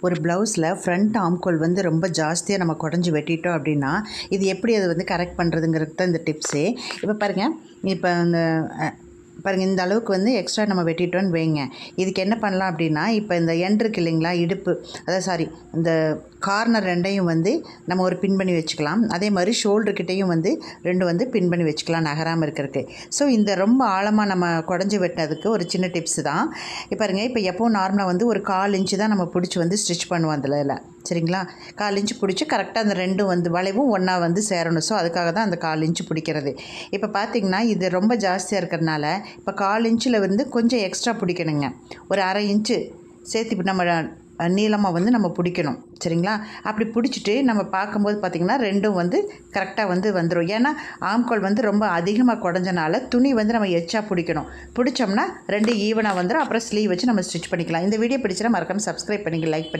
ஒரு ப்ளவுஸில் ஃப்ரண்ட் ஆம்கோல் வந்து ரொம்ப ஜாஸ்தியாக நம்ம குடஞ்சி வெட்டிட்டோம் அப்படின்னா இது எப்படி அதை வந்து கரெக்ட் பண்ணுறதுங்கிறது தான் இந்த டிப்ஸே. இப்போ பாருங்கள், இப்போ பாருங்கள் இந்த அளவுக்கு வந்து எக்ஸ்ட்ரா நம்ம வெட்டிட்டோன்னு வைங்க. இதுக்கு என்ன பண்ணலாம் அப்படின்னா, இப்போ இந்த எண்ட் இருக்கு இல்லைங்களா, இடுப்பு, அதாவது இந்த கார்னர் ரெண்டையும் வந்து நம்ம ஒரு பின் பண்ணி வச்சுக்கலாம். அதே மாதிரி ஷோல்டர்கிட்டையும் வந்து ரெண்டு வந்து பின் பண்ணி வச்சுக்கலாம் நகராமல் இருக்கிறதுக்கு. ஸோ இந்த ரொம்ப ஆழமாக நம்ம குடஞ்சி வெட்டினதுக்கு ஒரு சின்ன டிப்ஸு தான். இப்போ பாருங்கள், இப்போ எப்போவும் நார்மலாக வந்து ஒரு 1/4 இன்ச்சு தான் நம்ம பிடிச்சி வந்து ஸ்டிச் பண்ணுவோம் அதில், சரிங்களா? 1/4 இன்ச்சு பிடிச்சி கரெக்டாக அந்த ரெண்டும் வந்து வளைவும் ஒன்றா வந்து சேரணும். ஸோ அதுக்காக தான் அந்த 1/4 இன்ச்சு பிடிக்கிறது. இப்போ பார்த்திங்கன்னா இது ரொம்ப ஜாஸ்தியாக இருக்கிறதுனால இப்போ 1/4 இன்ச்சில் வந்து கொஞ்சம் எக்ஸ்ட்ரா பிடிக்கணுங்க. ஒரு 1/2 இன்ச்சு சேர்த்து நம்ம நீளமாக வந்து நம்ம பிடிக்கணும், சரிங்களா? அப்படி பிடிச்சிட்டு நம்ம பார்க்கும்போது பார்த்திங்கன்னா ரெண்டும் வந்து கரெக்டாக வந்து வந்துடும். ஏன்னா ஆம்கோல் வந்து ரொம்ப அதிகமாக குடஞ்சனால துணி வந்து நம்ம எச்சா பிடிக்கணும். பிடிச்சோம்னா ரெண்டு ஈவனாக வந்துடும். அப்புறம் ஸ்லீவ் வச்சு நம்ம ஸ்டிச் பண்ணிக்கலாம். இந்த வீடியோ பிடிச்சினா மறக்காமல் சப்ஸ்கிரைப் பண்ணிங்க, லைக் பண்ணி